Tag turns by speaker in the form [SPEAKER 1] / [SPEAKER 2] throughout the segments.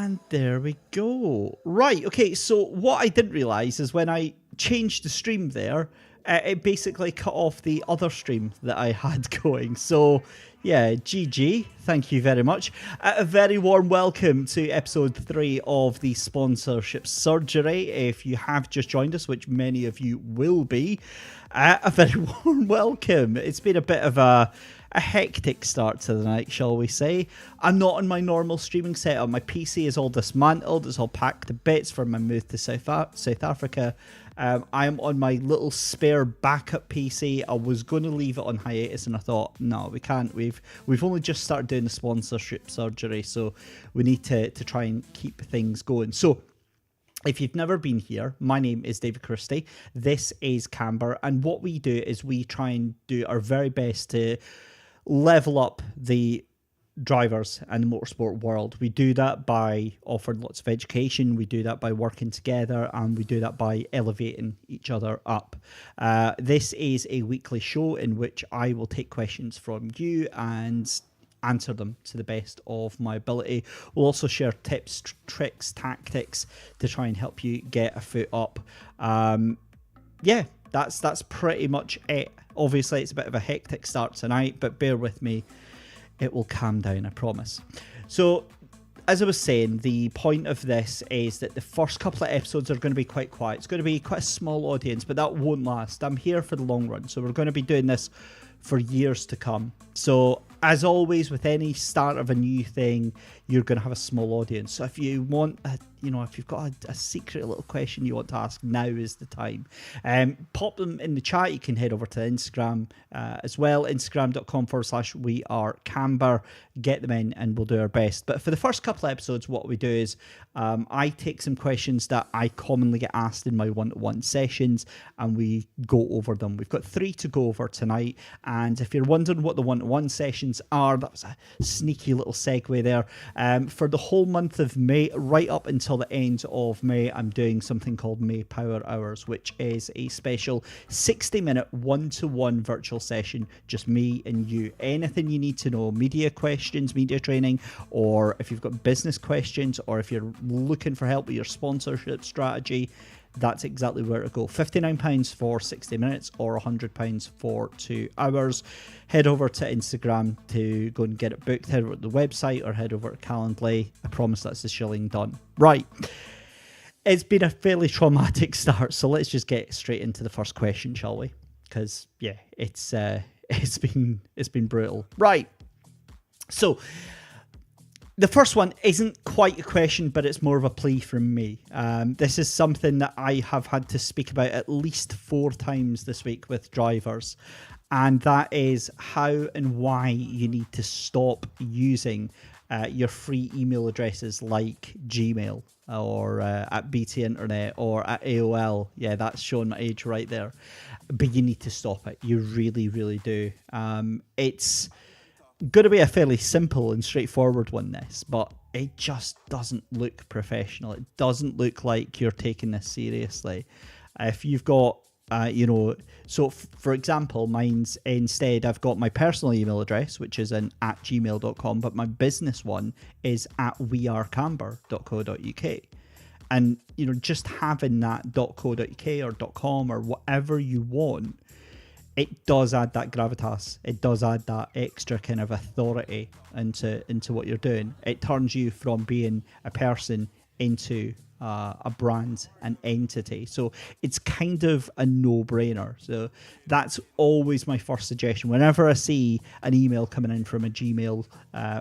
[SPEAKER 1] And there we go. Right, okay, so what I didn't realise is when I changed the stream there, it basically cut off the other stream that I had going. So, yeah, GG, thank you very much. A very warm welcome to episode 3 of the Sponsorship Surgery. If you have just joined us, which many of you will be, a very warm welcome. It's been a bit of a hectic start to the night, shall we say. I'm not on my normal streaming setup. My PC is all dismantled. It's all packed to bits from my move to South Africa. I am on my little spare backup PC. I was going to leave it on hiatus, and I thought, no, we can't. We've only just started doing the sponsorship surgery, so we need to try and keep things going. So, if you've never been here, my name is David Christie. This is Camber, and what we do is we try and do our very best to level up the drivers and the motorsport world. We do that by offering lots of education, we do that by working together, and we do that by elevating each other up. This is a weekly show in which I will take questions from you and answer them to the best of my ability. We'll also share tips, tricks, tactics to try and help you get a foot up. Yeah, that's pretty much it. Obviously, it's a bit of a hectic start tonight, but bear with me. It will calm down, I promise. So, as I was saying, the point of this is that the first couple of episodes are going to be quite quiet. It's going to be quite a small audience, but that won't last. I'm here for the long run, so we're going to be doing this for years to come. So, as always, with any start of a new thing, you're going to have a small audience. So if you want, if you've got a secret little question you want to ask, now is the time. Pop them in the chat. You can head over to Instagram as well, instagram.com/wearecamber. Get them in and we'll do our best. But for the first couple of episodes, what we do is I take some questions that I commonly get asked in my one-to-one sessions and we go over them. We've got 3 to go over tonight. And if you're wondering what the one-to-one sessions are, that was a sneaky little segue there. For the whole month of May, right up until the end of May, I'm doing something called May Power Hours, which is a special 60-minute one-to-one virtual session, just me and you. Anything you need to know, media questions, media training, or if you've got business questions, or if you're looking for help with your sponsorship strategy, that's exactly where to go. £59 for 60 minutes or £100 for 2 hours. Head over to Instagram to go and get it booked. Head over to the website or head over to Calendly. I promise that's the shilling done. Right. It's been a fairly traumatic start, so let's just get straight into the first question, shall we? Because, yeah, it's been brutal. Right. So, the first one isn't quite a question, but it's more of a plea from me. This is something that I have had to speak about at least 4 times this week with drivers, and that is how and why you need to stop using your free email addresses like Gmail or at BT Internet or at AOL. Yeah, that's showing my age right there. But you need to stop it. You really, really do. It's going to be a fairly simple and straightforward one, this, but it just doesn't look professional. It doesn't look like you're taking this seriously. If you've got, so for example, mine's instead, I've got my personal email address, which is at gmail.com, but my business one is at wearecamber.co.uk. And, just having that .co.uk or .com or whatever you want, it does add that gravitas. It does add that extra kind of authority into what you're doing. It turns you from being a person into a brand, an entity. So it's kind of a no-brainer. So that's always my first suggestion. Whenever I see an email coming in from a Gmail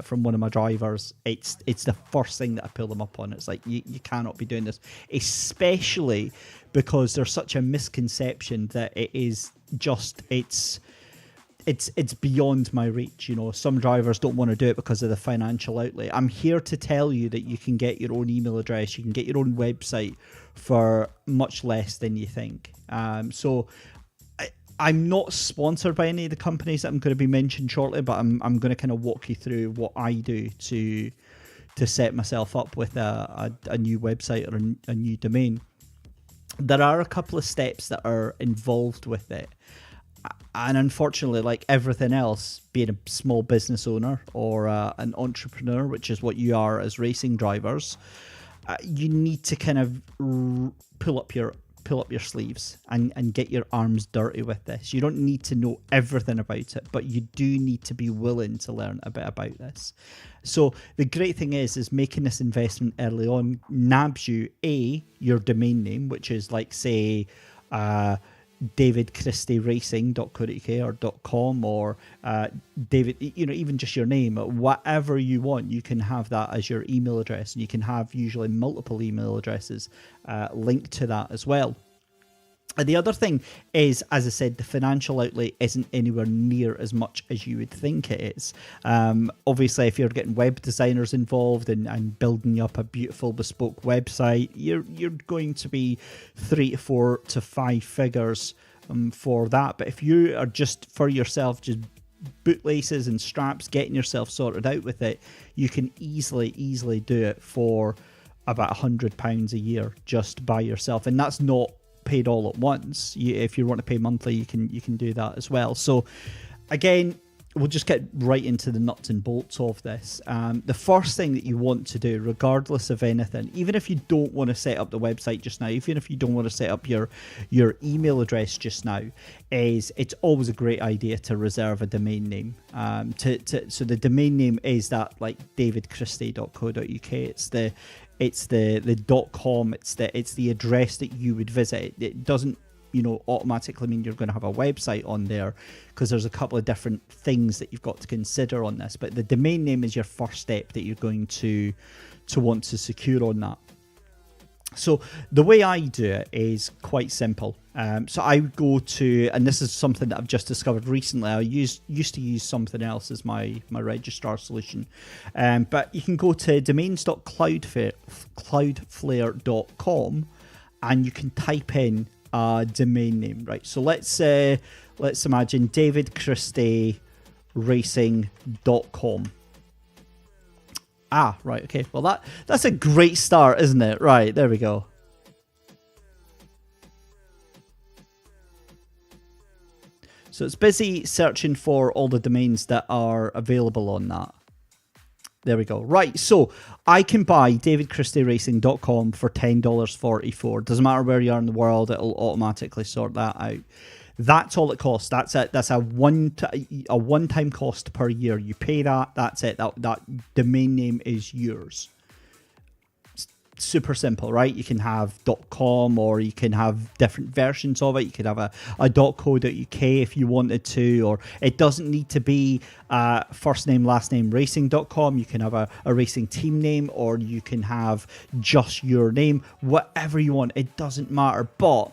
[SPEAKER 1] from one of my drivers, it's the first thing that I pull them up on. It's like, you cannot be doing this, especially because there's such a misconception that it is just, it's beyond my reach. Some drivers don't want to do it because of the financial outlay. I'm here to tell you that you can get your own email address, you can get your own website for much less than you think. So I'm not sponsored by any of the companies that I'm going to be mentioned shortly, but I'm going to kind of walk you through what I do to set myself up with a new website or a new domain. There are a couple of steps that are involved with it. And unfortunately, like everything else, being a small business owner or an entrepreneur, which is what you are as racing drivers, you need to kind of pull up your sleeves and get your arms dirty with this. You don't need to know everything about it, but you do need to be willing to learn a bit about this. So the great thing is making this investment early on nabs you your domain name, which is like, say, davidchristieracing.co.uk or .com, or David, even just your name, whatever you want, you can have that as your email address, and you can have usually multiple email addresses linked to that as well. And the other thing is, as I said, the financial outlay isn't anywhere near as much as you would think it is. Obviously, if you're getting web designers involved and building up a beautiful bespoke website, you're going to be 3 to 4 to 5 figures for that. But if you are just for yourself, just bootlaces and straps, getting yourself sorted out with it, you can easily do it for about £100 a year just by yourself, and that's not paid all at once. If you want to pay monthly, you can do that as well. So again, we'll just get right into the nuts and bolts of this. The first thing that you want to do, regardless of anything, even if you don't want to set up the website just now, even if you don't want to set up your email address just now, is it's always a great idea to reserve a domain name. So the domain name is that, like, davidchristie.co.uk. It's the .com. It's the address that you would visit. It doesn't automatically mean you're going to have a website on there, because there's a couple of different things that you've got to consider on this. But the domain name is your first step that you're going to want to secure on that. So the way I do it is quite simple. So I go to, and this is something that I've just discovered recently. I used to use something else as my registrar solution. But you can go to domains.cloudflare.com and you can type in a domain name, right? So let's imagine davidchristieracing.com. Right, okay. Well, that's a great start, isn't it? Right, there we go. So it's busy searching for all the domains that are available on that. There we go. Right, so I can buy davidchristieracing.com for $10.44. Doesn't matter where you are in the world, it'll automatically sort that out. That's all it costs. That's a one-time cost per year. You pay that. That's it. That domain name is yours. Super simple, right? You can have .com, or you can have different versions of it. You could have a .co.uk if you wanted to, or it doesn't need to be first name, last name, racing.com. You can have a racing team name, or you can have just your name, whatever you want. It doesn't matter. But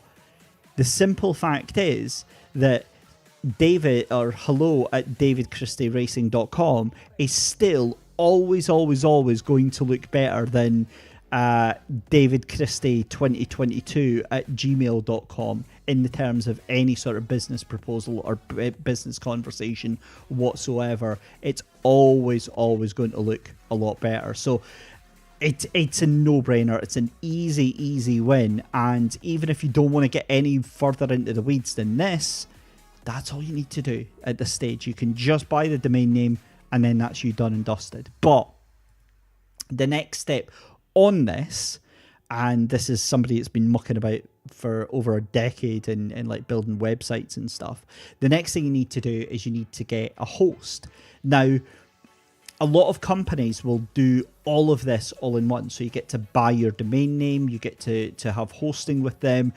[SPEAKER 1] the simple fact is that David, or hello at davidchristieracing.com, is still always going to look better than davidchristie2022 at gmail.com in the terms of any sort of business proposal or business conversation whatsoever. It's always going to look a lot better. So it's a no-brainer. It's an easy win. And even if you don't want to get any further into the weeds than this, that's all you need to do at this stage. You can just buy the domain name, and then that's you done and dusted. But the next step on this, and this is somebody that's been mucking about for over a decade in like building websites and stuff, the next thing you need to do is you need to get a host. Now, a lot of companies will do all of this all in one. So you get to buy your domain name, you get to have hosting with them.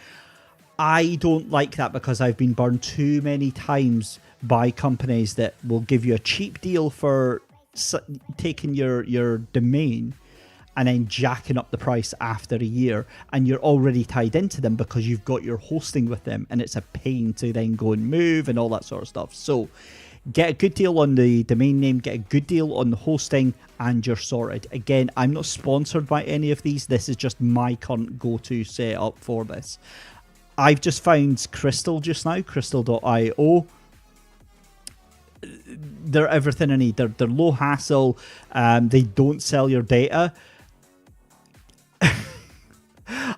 [SPEAKER 1] I don't like that, because I've been burned too many times by companies that will give you a cheap deal for taking your domain and then jacking up the price after a year, and you're already tied into them because you've got your hosting with them, and it's a pain to then go and move and all that sort of stuff. So get a good deal on the domain name, get a good deal on the hosting, and you're sorted. Again, I'm not sponsored by any of these. This is just my current go-to setup for this. I've just found Crystal just now, crystal.io. They're everything I need. They're low hassle. They don't sell your data.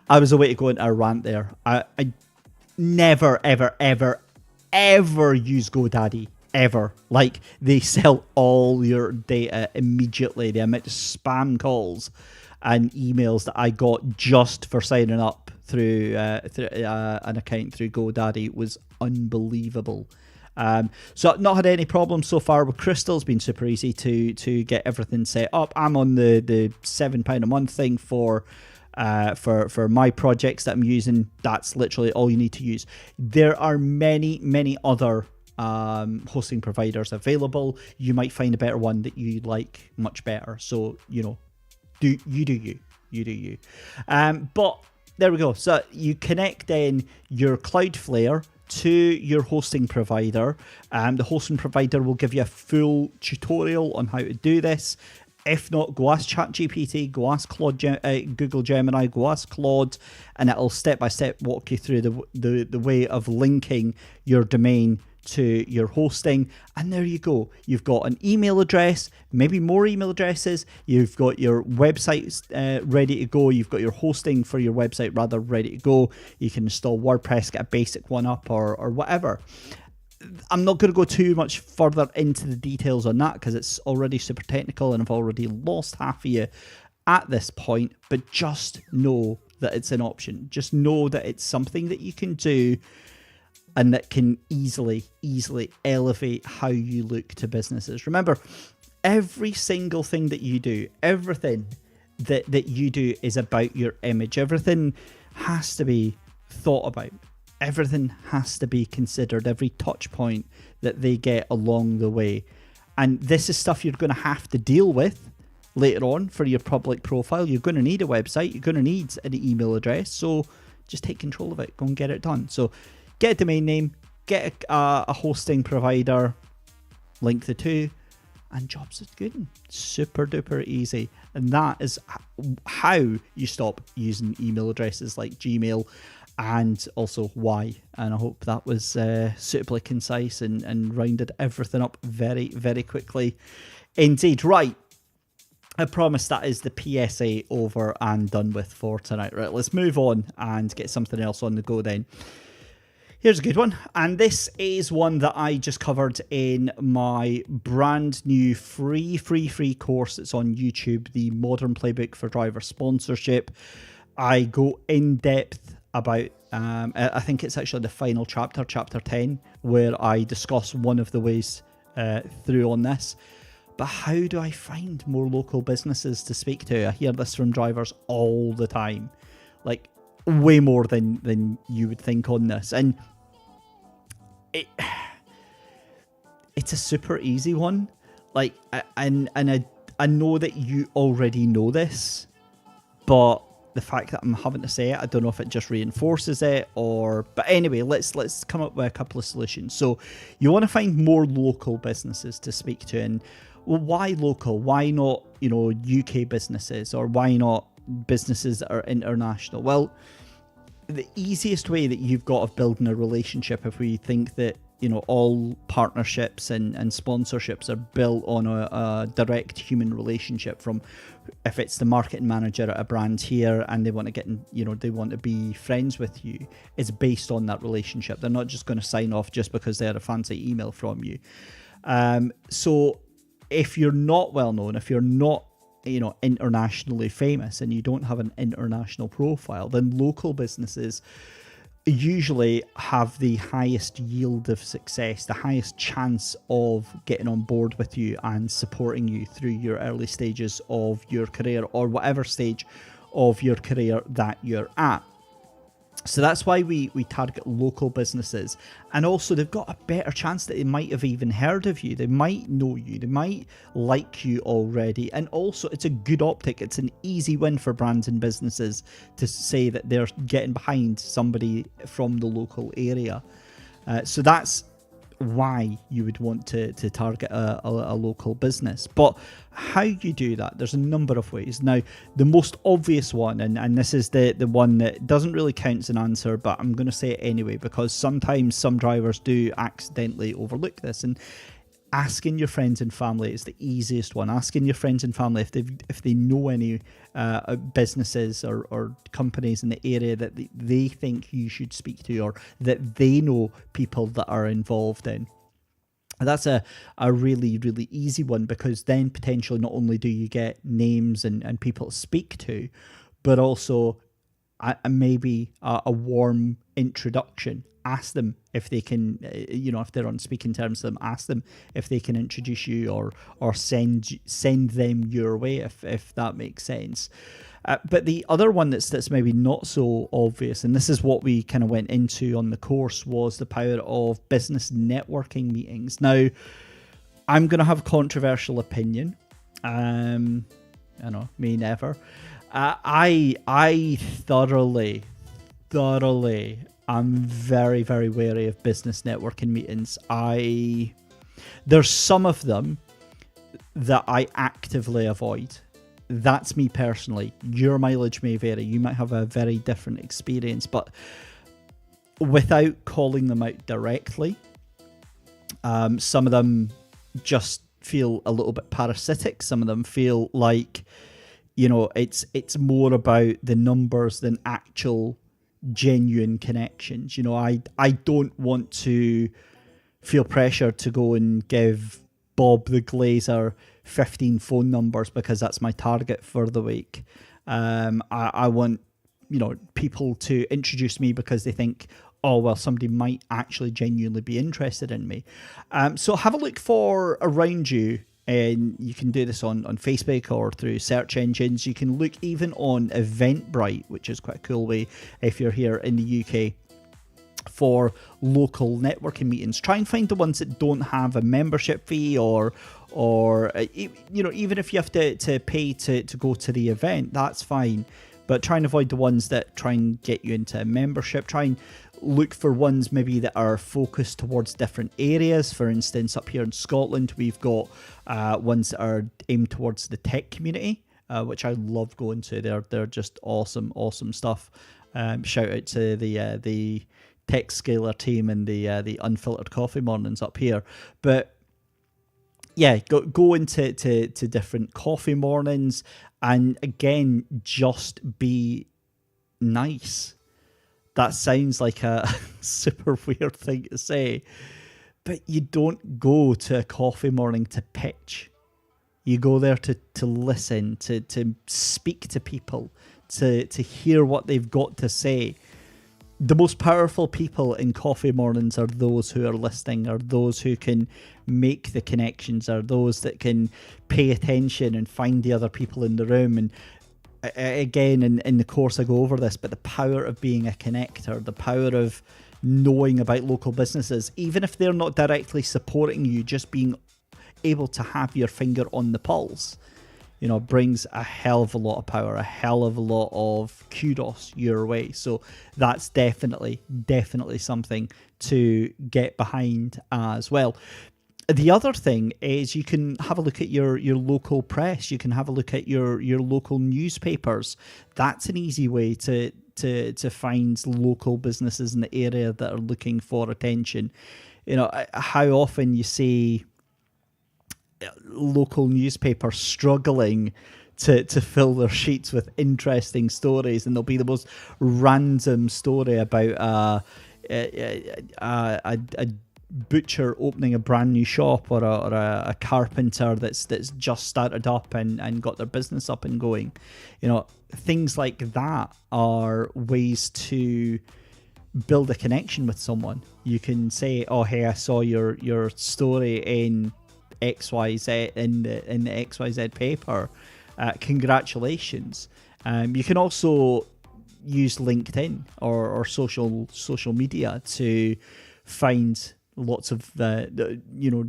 [SPEAKER 1] I was away to go into a rant there. I never, ever, ever, ever use GoDaddy, ever. Like, they sell all your data immediately. The amount of spam calls and emails that I got just for signing up through an account through GoDaddy was unbelievable. So I've not had any problems so far with Crystal. It's been super easy to get everything set up. I'm on the £7 a month thing for my projects that I'm using. That's literally all you need to use. There are many other hosting providers available. You might find a better one that you like much better. So, do you. But there we go. So you connect then your Cloudflare to your hosting provider. The hosting provider will give you a full tutorial on how to do this. If not, go ask ChatGPT, go ask Google Gemini, go ask Claude, and it'll step by step walk you through the way of linking your domain to your hosting. And there you go. You've got an email address, maybe more email addresses. You've got your website ready to go. You've got your hosting for your website rather ready to go. You can install WordPress, get a basic one up or whatever. I'm not going to go too much further into the details on that because it's already super technical and I've already lost half of you at this point. But just know that it's an option. Just know that it's something that you can do and that can easily elevate how you look to businesses. Remember, every single thing that you do, everything that you do is about your image. Everything has to be thought about. Everything has to be considered, every touch point that they get along the way. And this is stuff you're going to have to deal with later on for your public profile. You're going to need a website. You're going to need an email address. So just take control of it. Go and get it done. So get a domain name, get a hosting provider, link the two, and jobs is good. Super duper easy. And that is how you stop using email addresses like Gmail, and also why. And I hope that was suitably concise and rounded everything up very, very quickly indeed. Right. I promise that is the PSA over and done with for tonight. Right, let's move on and get something else on the go then. Here's a good one, and this is one that I just covered in my brand new free course. It's on YouTube, the Modern Playbook for Driver Sponsorship. I go in depth about, I think it's actually the final chapter, chapter 10, where I discuss one of the ways through on this. But how do I find more local businesses to speak to? I hear this from drivers all the time, like way more than you would think on this. And it's a super easy one. Like, and I know that you already know this, but the fact that I'm having to say it, I don't know if it just reinforces it but anyway, let's come up with a couple of solutions. So you want to find more local businesses to speak to, and well, why local? Why not, UK businesses, or why not businesses that are international? Well, the easiest way that you've got of building a relationship, if we think that all partnerships and sponsorships are built on a direct human relationship, from if it's the marketing manager at a brand here and they want to get they want to be friends with you, it's based on that relationship. They're not just going to sign off just because they had a fancy email from you. So if you're not well known, if you're not internationally famous and you don't have an international profile, then local businesses usually have the highest yield of success, the highest chance of getting on board with you and supporting you through your early stages of your career, or whatever stage of your career that you're at. So that's why we target local businesses. And also, they've got a better chance that they might have even heard of you. They might know you. They might like you already. And also, it's a good optic. It's an easy win for brands and businesses to say that they're getting behind somebody from the local area. So that's why you would want to target a local business. But how you do that, there's a number of ways. Now, the most obvious one, and this is the one that doesn't really count as an answer, but I'm going to say it anyway, because sometimes some drivers do accidentally overlook this, and asking your friends and family is the easiest one. Asking your friends and family if they know any businesses or companies in the area that they think you should speak to, or that they know people that are involved in. And that's a really, really easy one, because then potentially not only do you get names and people to speak to, but also maybe a warm introduction. Ask them if they can, if they're on speaking terms with them, ask them if they can introduce you, or send them your way, if that makes sense. But the other one that's maybe not so obvious, and this is what we kind of went into on the course, was the power of business networking meetings. Now, I'm going to have a controversial opinion. I know, me never. I thoroughly, I'm very, very wary of business networking meetings. There's some of them that I actively avoid. That's me personally. Your mileage may vary. You might have a very different experience, but without calling them out directly, some of them just feel a little bit parasitic. Some of them feel like, it's more about the numbers than actual genuine connections. I don't want to feel pressure to go and give Bob the Glazer 15 phone numbers because that's my target for the week. I want, people to introduce me because they think, oh, well, somebody might actually genuinely be interested in me. So have a look for around you. And you can do this on Facebook or through search engines. You can look even on Eventbrite, which is quite a cool way if you're here in the UK, for local networking meetings. Try and find the ones that don't have a membership fee, or even if you have to pay to go to the event, that's fine. But try and avoid the ones that try and get you into a membership. Try and look for ones maybe that are focused towards different areas. For instance, up here in Scotland, we've got ones that are aimed towards the tech community, which I love going to. They're just awesome stuff. Shout out to the Tech Scaler team and the Unfiltered Coffee Mornings up here. But yeah, go into different coffee mornings, and again, just be nice. That sounds like a super weird thing to say, but you don't go to a coffee morning to pitch. You go there to listen, to speak to people, to hear what they've got to say. The most powerful people in coffee mornings are those who are listening, are those who can make the connections, are those that can pay attention and find the other people in the room. And again, in the course I go over this, but the power of being a connector, the power of knowing about local businesses, even if they're not directly supporting you, just being able to have your finger on the pulse, brings a hell of a lot of power, a hell of a lot of kudos your way. So that's definitely something to get behind as well. The other thing is you can have a look at your local press. You can have a look at your local newspapers. That's an easy way to find local businesses in the area that are looking for attention. How often you see local newspapers struggling to fill their sheets with interesting stories, and there'll be the most random story about a butcher opening a brand new shop, or a carpenter that's just started up and got their business up and going. Things like that are ways to build a connection with someone. You can say, oh, hey, I saw your story in XYZ in the XYZ paper. Congratulations. You can also use LinkedIn or social media to find lots of the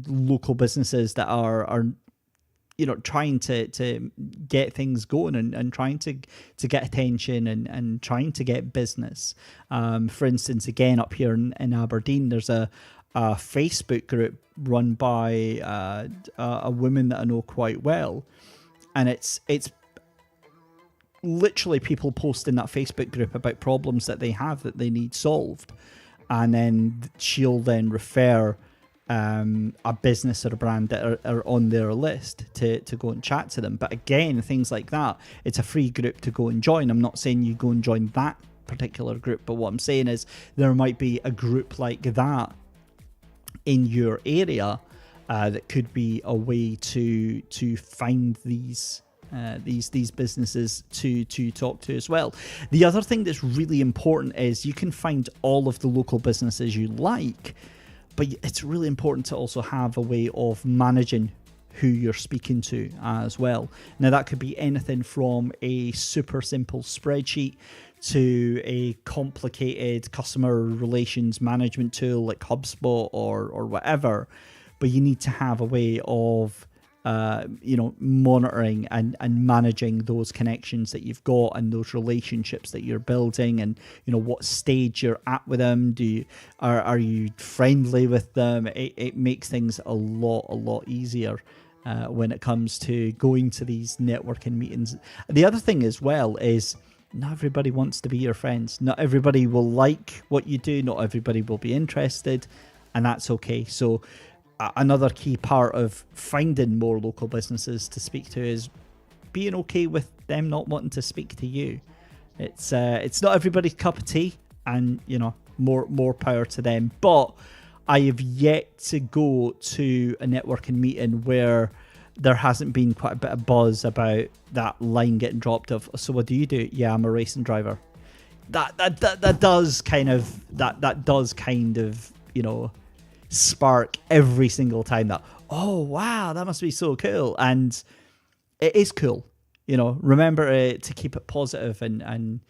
[SPEAKER 1] local businesses that are trying to get things going and trying to get attention and trying to get business. For instance, again, up here in Aberdeen, there's a Facebook group run by a woman that I know quite well, and it's literally people post in that Facebook group about problems that they have that they need solved, and then she'll then refer a business or a brand that are on their list to go and chat to them. But again, things like that, it's a free group to go and join. I'm not saying you go and join that particular group, but what I'm saying is there might be a group like that in your area that could be a way to find these businesses to talk to as well. The other thing that's really important is you can find all of the local businesses you like, but it's really important to also have a way of managing who you're speaking to as well. Now, that could be anything from a super simple spreadsheet to a complicated customer relations management tool like HubSpot or whatever. But you need to have a way of monitoring and managing those connections that you've got and those relationships that you're building, and what stage you're at with them. Are you friendly with them? It makes things a lot easier when it comes to going to these networking meetings. The other thing as well is not everybody wants to be your friends. Not everybody will like what you do. Not everybody will be interested, and that's okay. So another key part of finding more local businesses to speak to is being okay with them not wanting to speak to you. It's not everybody's cup of tea, and more power to them. But I have yet to go to a networking meeting where there hasn't been quite a bit of buzz about that line getting dropped of, so what do you do? Yeah, I'm a racing driver. That does kind of spark every single time that, oh wow, that must be so cool. And it is cool. Remember to keep it positive, and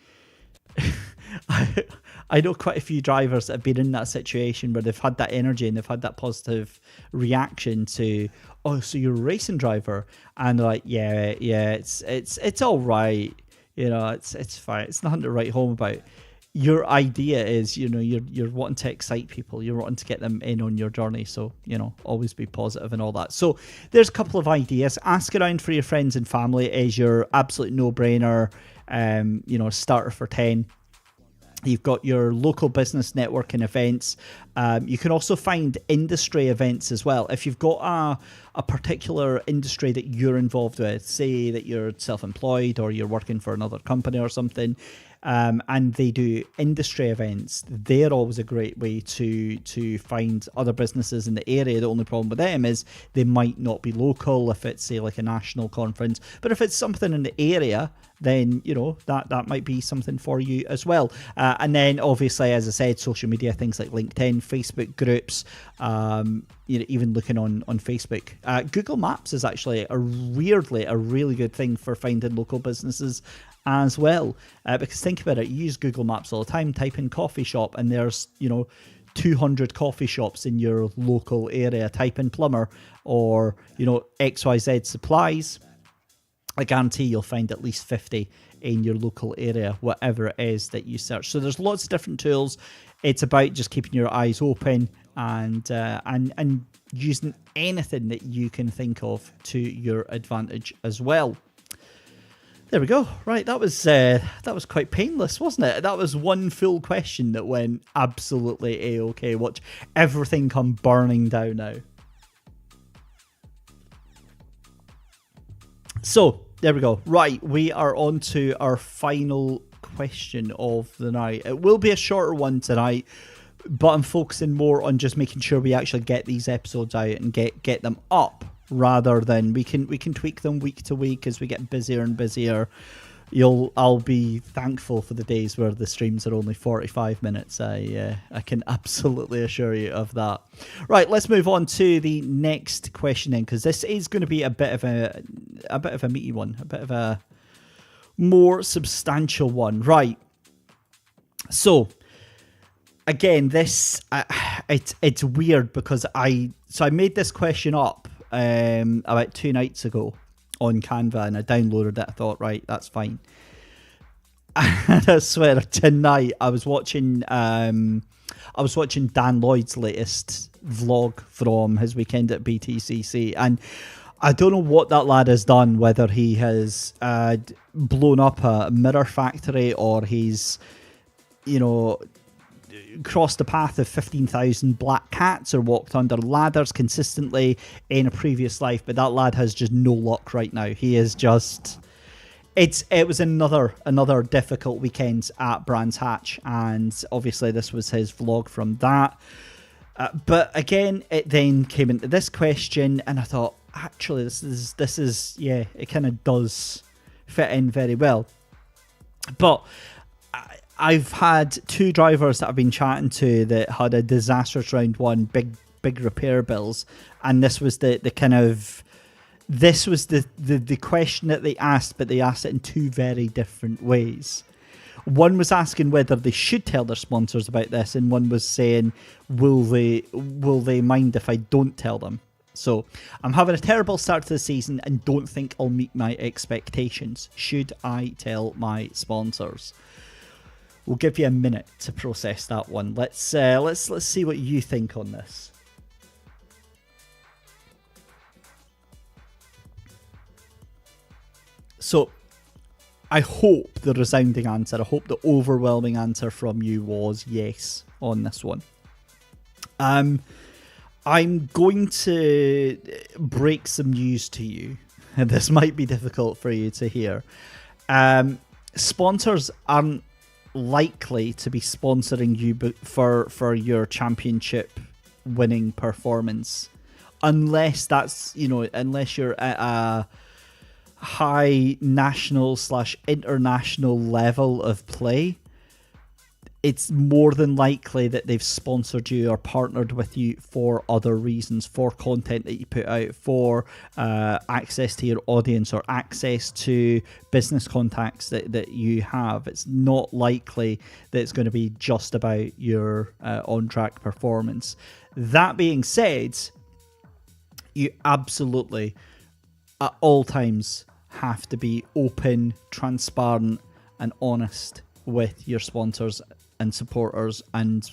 [SPEAKER 1] I know quite a few drivers that have been in that situation where they've had that energy and they've had that positive reaction to, oh, so you're a racing driver, and they're like, yeah, it's all right, it's fine, it's nothing to write home about. Your idea is, you're wanting to excite people, you're wanting to get them in on your journey, so always be positive and all that. So there's a couple of ideas. Ask around for your friends and family is your absolute no-brainer. Starter for 10. You've got your local business networking events. You can also find industry events as well. If you've got a particular industry that you're involved with, say that you're self-employed or you're working for another company or something, and they do industry events, they're always a great way to find other businesses in the area. The only problem with them is they might not be local if it's, say, like a national conference. But if it's something in the area, then that might be something for you as well. And then obviously, as I said, social media, things like LinkedIn, Facebook groups, even looking on Facebook. Google Maps is actually a really good thing for finding local businesses as well, because think about it, you use Google Maps all the time, type in coffee shop, and there's 200 coffee shops in your local area. Type in plumber or XYZ supplies, I guarantee you'll find at least 50 in your local area, whatever it is that you search. So there's lots of different tools. It's about just keeping your eyes open and using anything that you can think of to your advantage as well. There we go. Right, that was quite painless, wasn't it? That was one full question that went absolutely A-okay. Watch everything come burning down now. So, there we go. Right, we are on to our final question of the night. It will be a shorter one tonight, but I'm focusing more on just making sure we actually get these episodes out and get them up, rather than we can tweak them week to week as we get busier and busier. I'll be thankful for the days where the streams are only 45 minutes. I can absolutely assure you of that. Right, let's move on to the next question then, because this is going to be a bit of a meaty one, a bit of a more substantial one. Right. So again, this it's weird because I made this question up about 2 nights ago on Canva, and I downloaded it. I thought, right, that's fine. And I swear, tonight I was watching Dan Lloyd's latest vlog from his weekend at BTCC, and I don't know what that lad has done, whether he has blown up a mirror factory or he's crossed the path of 15,000 black cats or walked under ladders consistently in a previous life, but that lad has just no luck right now. He is just... It was another difficult weekend at Brands Hatch, and obviously this was his vlog from that. But again, it then came into this question, and I thought, actually, this is yeah, it kind of does fit in very well. But I've had two drivers that I've been chatting to that had a disastrous round one, big repair bills, and this was the kind of... This was the question that they asked, but they asked it in two very different ways. One was asking whether they should tell their sponsors about this, and one was saying, will they mind if I don't tell them? So, I'm having a terrible start to the season and don't think I'll meet my expectations. Should I tell my sponsors? We'll give you a minute to process that one. Let's see what you think on this. So, I hope the resounding answer, I hope the overwhelming answer from you was yes on this one. I'm going to break some news to you. This might be difficult for you to hear. Sponsors aren't likely to be sponsoring you for your championship winning performance, unless that's, unless you're at a high national/international level of play. It's more than likely that they've sponsored you or partnered with you for other reasons, for content that you put out, for access to your audience or access to business contacts that you have. It's not likely that it's going to be just about your on-track performance. That being said, you absolutely, at all times, have to be open, transparent, and honest with your sponsors and supporters and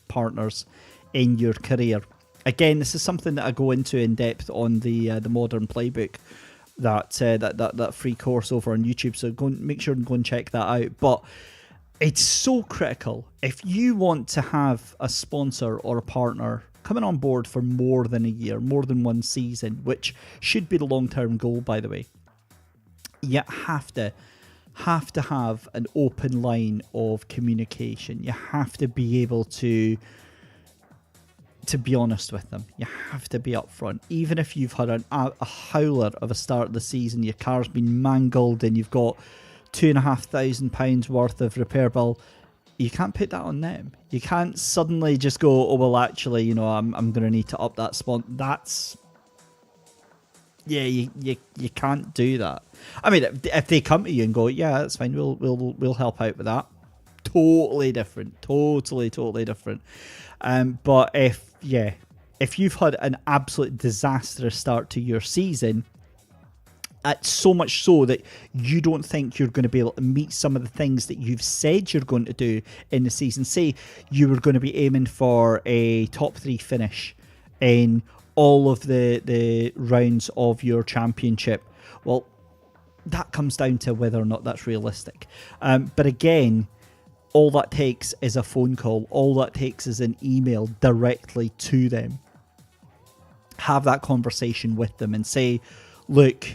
[SPEAKER 1] partners in your career. Again, this is something that I go into in depth on the Modern Playbook, that free course over on YouTube. So make sure and go and check that out. But it's so critical. If you want to have a sponsor or a partner coming on board for more than a year, more than one season, which should be the long-term goal, by the way, you have to have an open line of communication. You have to be able to be honest with them. You have to be upfront. Even if you've had a howler of a start of the season, your car's been mangled and you've got £2,500 worth of repair bill, you can't put that on them. You can't suddenly just go, oh, well, actually, I'm going to need to up that spot. That's... Yeah, you can't do that. I mean, if they come to you and go, yeah, that's fine, we'll help out with that. Totally different. Totally different. But if you've had an absolute disastrous start to your season, it's so much so that you don't think you're going to be able to meet some of the things that you've said you're going to do in the season. Say you were going to be aiming for a top 3 finish in all of the rounds of your championship. Well, that comes down to whether or not that's realistic. But again, all that takes is a phone call. All that takes is an email directly to them. Have that conversation with them and say, look,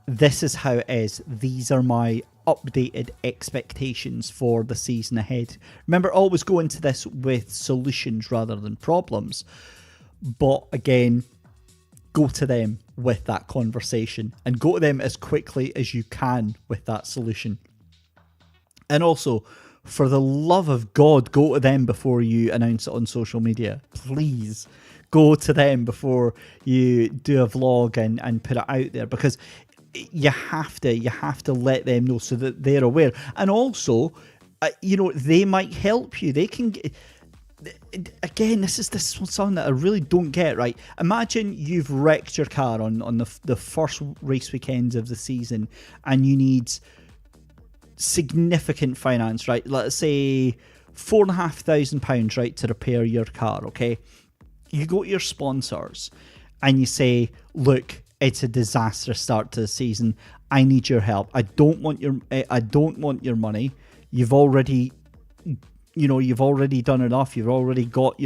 [SPEAKER 1] this is how it is. These are my updated expectations for the season ahead. Remember, always go into this with solutions rather than problems. But again, go to them with that conversation and go to them as quickly as you can with that solution. And also, for the love of God, go to them before you announce it on social media. Please go to them before you do a vlog and put it out there, because you have to let them know so that they're aware. And also, they might help you. They can... Again, this is something that I really don't get, right? Imagine you've wrecked your car on the first race weekend of the season and you need significant finance, right? Let's say £4,500, right, to repair your car, okay? You go to your sponsors and you say, look, it's a disastrous start to the season. I need your help. I don't want your money. You've already you've already done enough. You've already got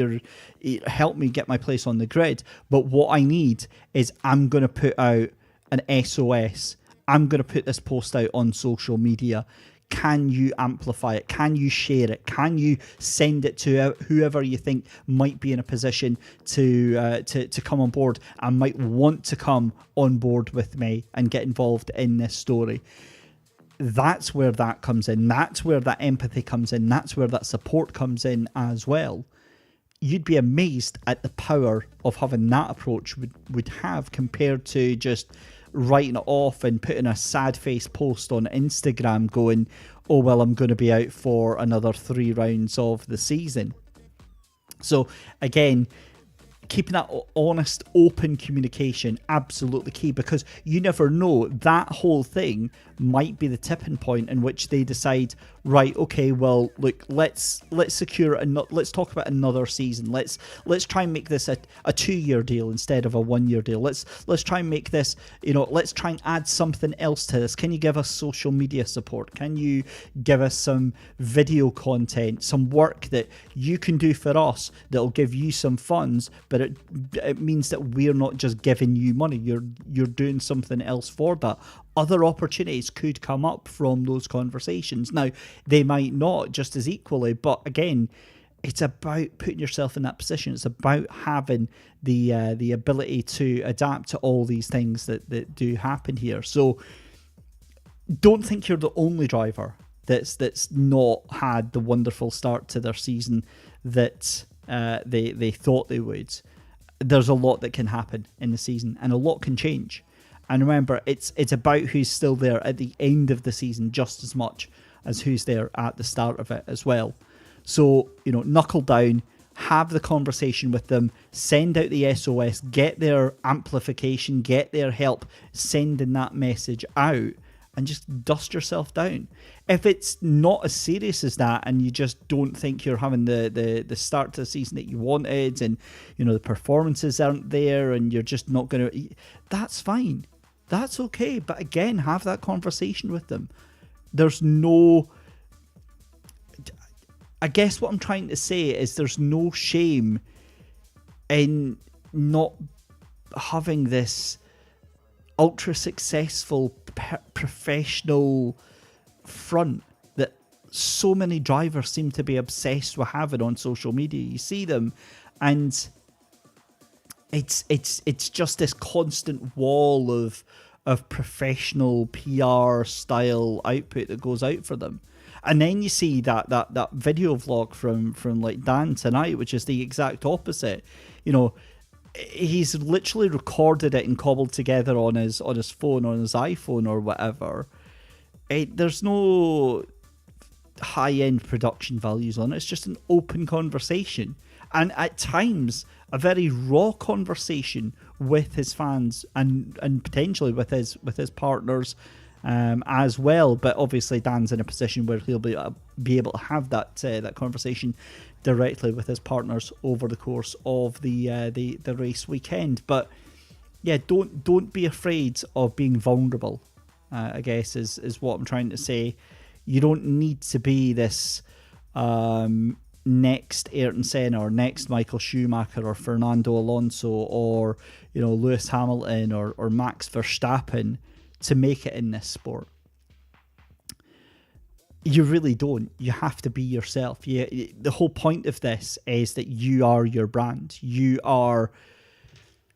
[SPEAKER 1] help me get my place on the grid. But what I need is I'm going to put out an SOS. I'm going to put this post out on social media. Can you amplify it? Can you share it? Can you send it to whoever you think might be in a position to come on board and might want to come on board with me and get involved in this story? That's where that comes in. That's where that empathy comes in. That's where that support comes in as well. You'd be amazed at the power of having that approach would have compared to just writing it off and putting a sad face post on Instagram going, oh, well, I'm going to be out for another 3 rounds of the season. So again, keeping that honest, open communication, absolutely key, because you never know, that whole thing might be the tipping point in which they decide, right, okay, well, look, let's secure it, and let's talk about another season. Let's try and make this a 2-year deal instead of a 1-year deal. Let's try and make this, let's try and add something else to this. Can you give us social media support? Can you give us some video content, some work that you can do for us that'll give you some funds, but it means that we're not just giving you money. You're doing something else for that. Other opportunities could come up from those conversations. Now, they might not just as equally, but again, it's about putting yourself in that position. It's about having the ability to adapt to all these things that do happen here. So don't think you're the only driver that's not had the wonderful start to their season that they thought they would. There's a lot that can happen in the season, and a lot can change. And remember, it's about who's still there at the end of the season just as much as who's there at the start of it as well. So, knuckle down, have the conversation with them, send out the SOS, get their amplification, get their help sending that message out, and just dust yourself down. If it's not as serious as that and you just don't think you're having the start to the season that you wanted, and the performances aren't there and you're just not going to, that's fine. That's okay. But again, have that conversation with them. There's no, I guess what I'm trying to say is there's no shame in not having this ultra successful professional front that so many drivers seem to be obsessed with having on social media. You see them and it's just this constant wall of professional PR style output that goes out for them. And then you see that video vlog from like Dan tonight, which is the exact opposite. He's literally recorded it and cobbled together on his phone, on his iPhone or whatever. There's no high-end production values on it. It's just an open conversation. And at times, a very raw conversation with his fans and potentially with his partners as well. But obviously, Dan's in a position where he'll be able to have that conversation directly with his partners over the course of the race weekend. But yeah, don't be afraid of being vulnerable. I guess is what I'm trying to say. You don't need to be this next Ayrton Senna or next Michael Schumacher or Fernando Alonso or Lewis Hamilton or Max Verstappen to make it in this sport. You really don't. You have to be yourself. The whole point of this is that you are your brand. You are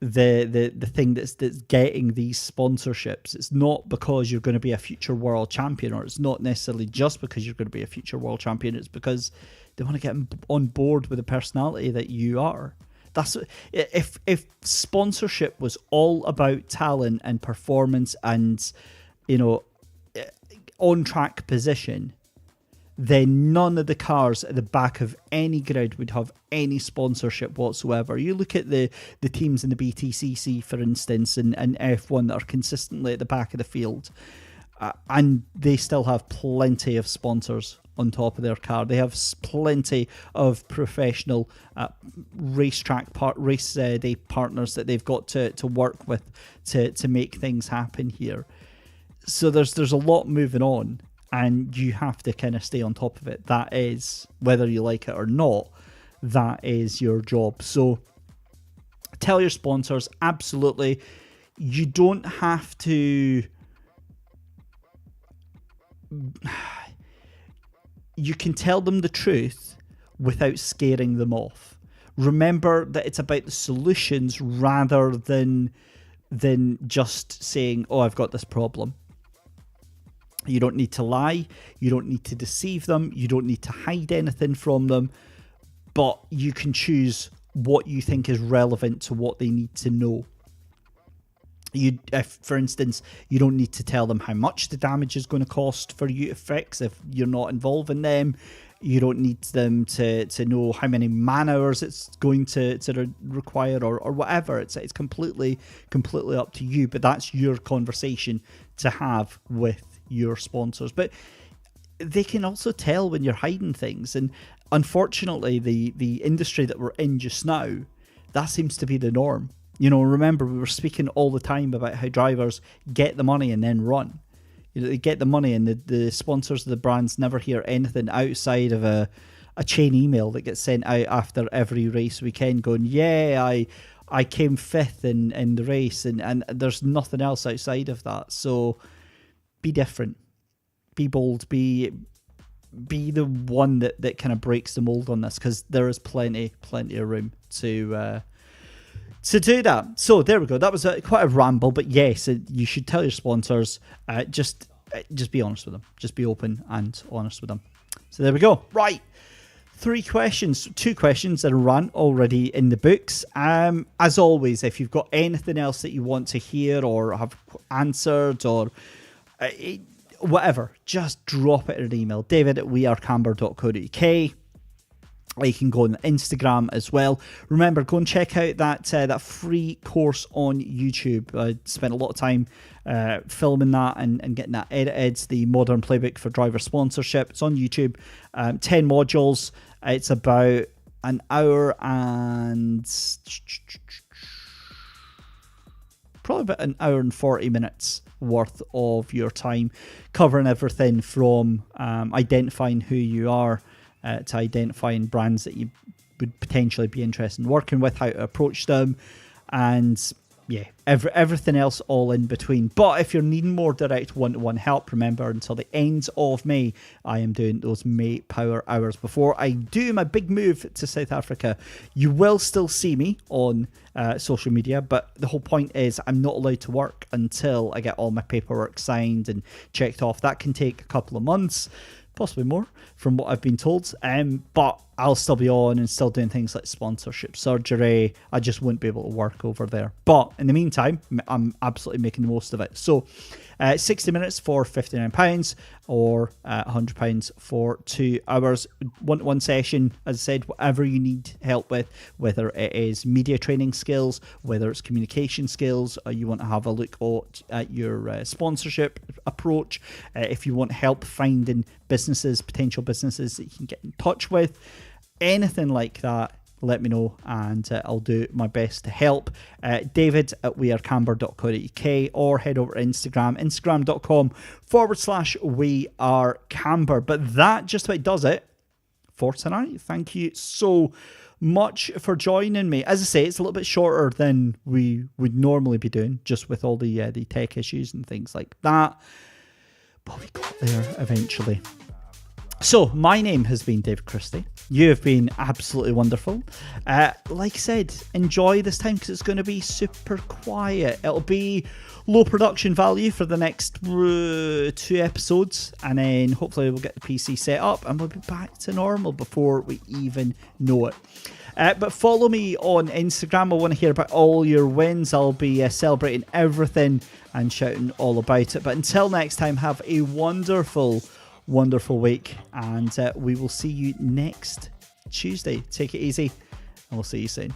[SPEAKER 1] the thing that's getting these sponsorships. It's not because you're going to be a future world champion, or it's not necessarily just because you're going to be a future world champion. It's because they want to get on board with the personality that you are. That's if sponsorship was all about talent and performance and on track position, then none of the cars at the back of any grid would have any sponsorship whatsoever. You look at the teams in the BTCC, for instance, and F1 that are consistently at the back of the field, and they still have plenty of sponsors on top of their car. They have plenty of professional race day partners that they've got to work with to make things happen here. So there's a lot moving on. and you have to kind of stay on top of it. That is, whether you like it or not, that is your job. So tell your sponsors, absolutely. You don't have to... You can tell them the truth without scaring them off. Remember that it's about the solutions rather than just saying, oh, I've got this problem. You don't need to lie. You don't need to deceive them. You don't need to hide anything from them. But you can choose what you think is relevant to what they need to know. If, for instance, you don't need to tell them how much the damage is going to cost for you to fix if you're not involving them. You don't need them to know how many man hours it's going to require or whatever. It's completely up to you. But that's your conversation to have with your sponsors. But they can also tell when you're hiding things. And unfortunately, the industry that we're in just now, that seems to be the norm. You know, remember, we were speaking all the time about how drivers get the money and then run. You know, they get the money and the sponsors of the brands never hear anything outside of a chain email that gets sent out after every race weekend going, yeah, I came fifth in the race, and there's nothing else outside of that. So be different, be bold, be the one that kind of breaks the mold on this, because there is plenty of room to do that. So there we go. That was quite a ramble, but yes, you should tell your sponsors. Just be honest with them. Just be open and honest with them. So there we go. Right, 2 questions that are run already in the books. As always, if you've got anything else that you want to hear or have answered or whatever, just drop it in an email. david@wearecamber.co.uk. You can go on Instagram as well. Remember, go and check out that free course on YouTube. I spent a lot of time filming that and getting that edited. The Modern Playbook for Driver Sponsorship. It's on YouTube. 10 modules. It's about an hour and... probably about an hour and 40 minutes worth of your time, covering everything from identifying who you are, to identifying brands that you would potentially be interested in working with, how to approach them, and yeah, everything else all in between. But if you're needing more direct one-to-one help, remember, until the end of May, I am doing those May Power Hours. Before I do my big move to South Africa, you will still see me on social media, but the whole point is I'm not allowed to work until I get all my paperwork signed and checked off. That can take a couple of months, possibly more, from what I've been told. But I'll still be on and still doing things like sponsorship, surgery. I just wouldn't be able to work over there. But in the meantime, I'm absolutely making the most of it. So 60 minutes for £59 or £100 for 2 hours. One session, as I said, whatever you need help with, whether it is media training skills, whether it's communication skills, or you want to have a look at your sponsorship approach, if you want help finding potential businesses that you can get in touch with, anything like that, let me know and I'll do my best to help. David@wearecamber.co.uk or head over to instagram.com/wearecamber. But that just about does it for tonight. Thank you so much for joining me. As I say, it's a little bit shorter than we would normally be doing, just with all the tech issues and things like that. But we got there eventually. So, my name has been David Christie. You have been absolutely wonderful. Like I said, enjoy this time because it's going to be super quiet. It'll be low production value for the next 2 episodes, and then hopefully we'll get the PC set up and we'll be back to normal before we even know it. But follow me on Instagram. I want to hear about all your wins. I'll be celebrating everything and shouting all about it. But until next time, have a wonderful week, and we will see you next Tuesday. Take it easy, and we'll see you soon.